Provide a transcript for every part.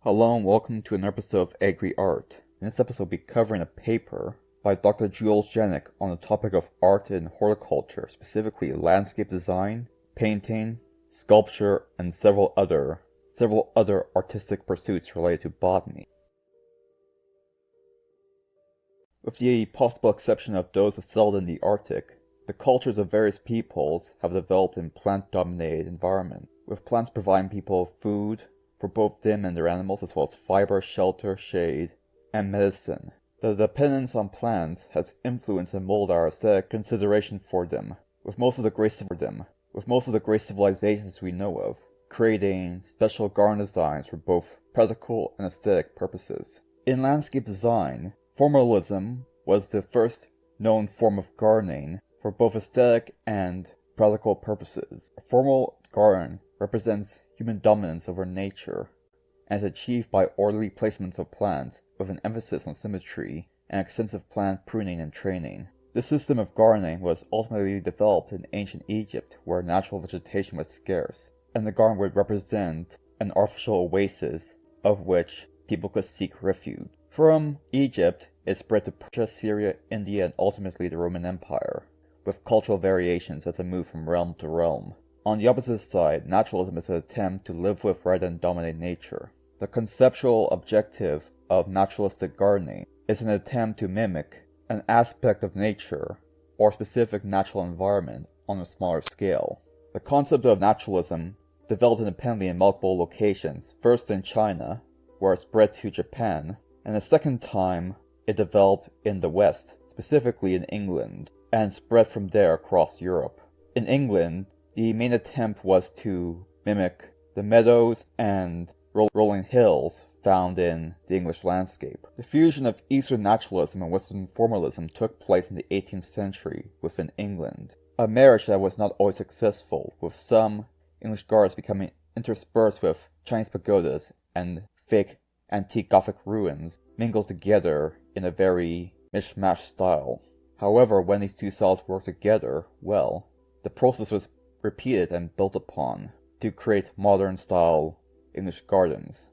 Hello and welcome to another episode of Agri Art. In this episode, we'll be covering a paper by Dr. Jules Janik on the topic of art in horticulture, specifically landscape design, painting, sculpture, and several other artistic pursuits related to botany. With the possible exception of those that settled in the Arctic, the cultures of various peoples have developed in plant-dominated environments, with plants providing people food for both them and their animals, as well as fiber, shelter, shade, and medicine. The dependence on plants has influenced and molded our aesthetic consideration for them, with most of the great civilizations we know of, creating special garden designs for both practical and aesthetic purposes. In landscape design, formalism was the first known form of gardening for both aesthetic and practical purposes. A formal garden represents human dominance over nature, and is achieved by orderly placements of plants with an emphasis on symmetry and extensive plant pruning and training. This system of gardening was ultimately developed in ancient Egypt, where natural vegetation was scarce, and the garden would represent an artificial oasis of which people could seek refuge. From Egypt, it spread to Persia, Syria, India, and ultimately the Roman Empire, with cultural variations as it moved from realm to realm. On the opposite side, naturalism is an attempt to live with rather than dominate nature. The conceptual objective of naturalistic gardening is an attempt to mimic an aspect of nature or specific natural environment on a smaller scale. The concept of naturalism developed independently in multiple locations, first in China, where it spread to Japan, and the second time it developed in the West, specifically in England, and spread from there across Europe. In England, the main attempt was to mimic the meadows and rolling hills found in the English landscape. The fusion of Eastern naturalism and Western formalism took place in the 18th century within England, a marriage that was not always successful, with some English gardens becoming interspersed with Chinese pagodas and fake antique Gothic ruins mingled together in a very mishmash style. However, when these two styles worked together well, the process was repeated and built upon to create modern-style English gardens.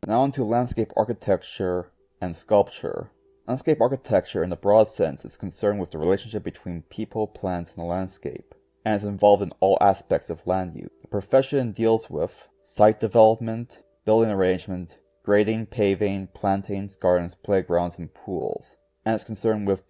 Now onto landscape architecture and sculpture. Landscape architecture, in the broad sense, is concerned with the relationship between people, plants, and the landscape, and is involved in all aspects of land use. The profession deals with site development, building arrangement, grading, paving, plantings, gardens, playgrounds, and pools, and is concerned with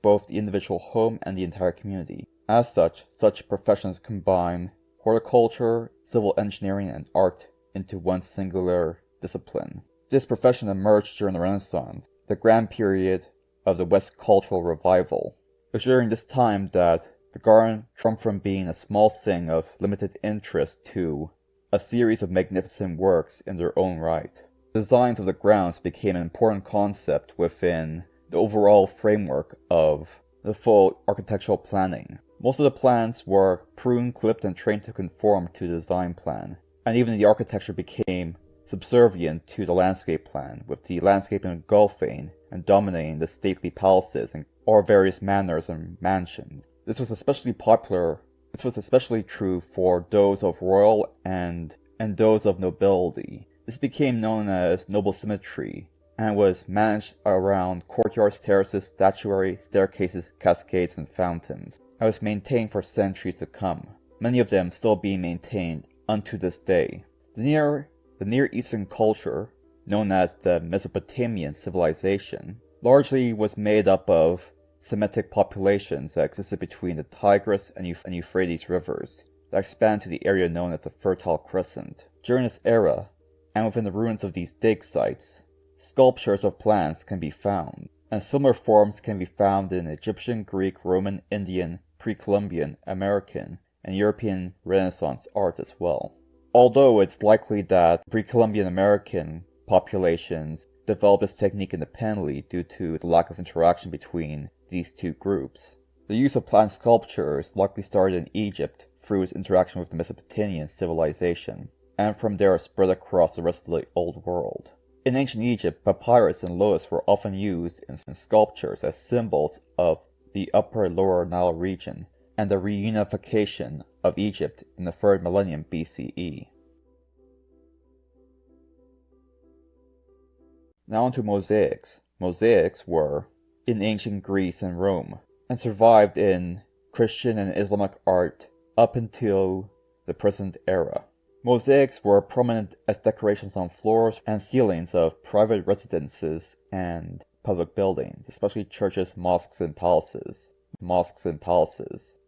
both the individual home and the entire community. As such professions combine horticulture, civil engineering, and art into one singular discipline. This profession emerged during the Renaissance, the grand period of the West cultural revival. It was during this time that the garden jumped from being a small thing of limited interest to a series of magnificent works in their own right. Designs of the grounds became an important concept within the overall framework of the full architectural planning. Most of the plans were pruned, clipped, and trained to conform to the design plan, and even the architecture became subservient to the landscape plan, with the landscape engulfing and dominating the stately palaces or various manors and mansions. This was especially true for those of royal and those of nobility. This became known as noble symmetry, and was managed around courtyards, terraces, statuary, staircases, cascades, and fountains, and was maintained for centuries to come, many of them still being maintained unto this day. The Near Eastern culture, known as the Mesopotamian civilization, largely was made up of Semitic populations that existed between the Tigris and Euphrates rivers, that expanded to the area known as the Fertile Crescent. During this era, and within the ruins of these dig sites, sculptures of plants can be found, and similar forms can be found in Egyptian, Greek, Roman, Indian, pre-Columbian, American, and European Renaissance art as well. Although it's likely that pre-Columbian American populations developed this technique independently due to the lack of interaction between these two groups. The use of plant sculptures likely started in Egypt through its interaction with the Mesopotamian civilization, and from there spread across the rest of the Old World. In ancient Egypt, papyrus and lotus were often used in sculptures as symbols of the Upper and Lower Nile region, and the reunification of Egypt in the 3rd millennium BCE. Now onto mosaics. Mosaics were in ancient Greece and Rome, and survived in Christian and Islamic art up until the present era. Mosaics were prominent as decorations on floors and ceilings of private residences and public buildings, especially churches, mosques, and palaces.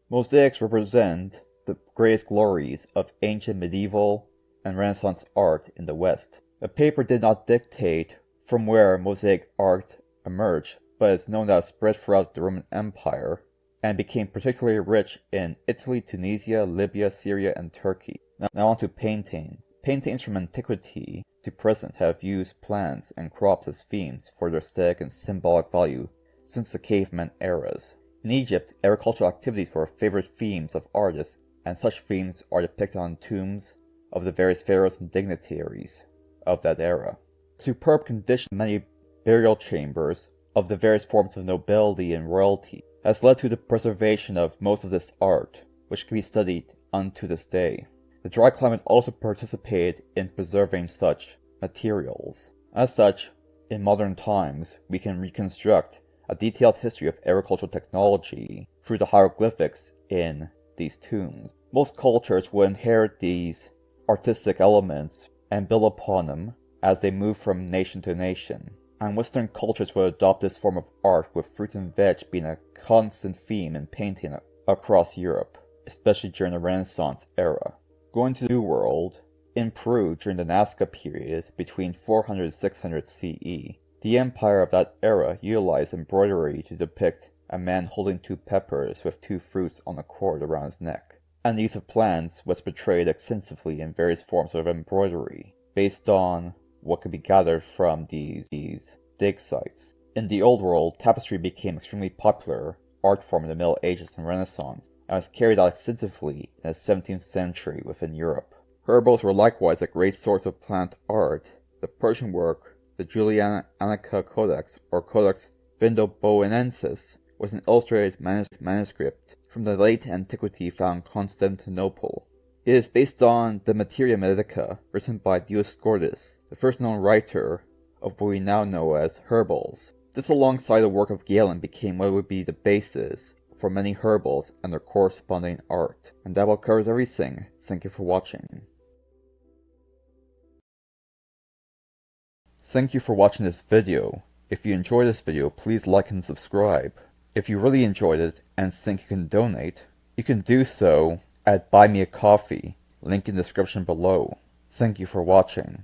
Mosaics represent the greatest glories of ancient medieval and Renaissance art in the West. The paper did not dictate from where mosaic art emerged, but is known to have spread throughout the Roman Empire and became particularly rich in Italy, Tunisia, Libya, Syria, and Turkey. Now on to painting. Paintings from antiquity to present have used plants and crops as themes for their aesthetic and symbolic value since the caveman eras. In Egypt, agricultural activities were favorite themes of artists, and such themes are depicted on tombs of the various pharaohs and dignitaries of that era. Superb condition of many burial chambers of the various forms of nobility and royalty has led to the preservation of most of this art, which can be studied unto this day. The dry climate also participated in preserving such materials. As such, in modern times, we can reconstruct a detailed history of agricultural technology through the hieroglyphics in these tombs. Most cultures will inherit these artistic elements and build upon them as they move from nation to nation. And Western cultures will adopt this form of art, with fruit and veg being a constant theme in painting across Europe, especially during the Renaissance era. Going to the New World, in Peru during the Nazca period between 400 and 600 CE, the empire of that era utilized embroidery to depict a man holding 2 peppers with 2 fruits on a cord around his neck. And the use of plants was portrayed extensively in various forms of embroidery, based on what could be gathered from these dig sites. In the Old World, tapestry became extremely popular art form in the Middle Ages and Renaissance, and was carried out extensively in the 17th century within Europe. Herbals were likewise a great source of plant art. The Persian work, the Julianica Codex, or Codex Vindobonensis, was an illustrated manuscript from the late antiquity found in Constantinople. It is based on the Materia Medica, written by Dioscorus, the first known writer of what we now know as herbals. This, alongside the work of Galen, became what would be the basis for many herbals and their corresponding art. And that about covers everything. Thank you for watching. Thank you for watching this video. If you enjoyed this video, please like and subscribe. If you really enjoyed it and think you can donate, you can do so at Buy Me a Coffee, link in the description below. Thank you for watching.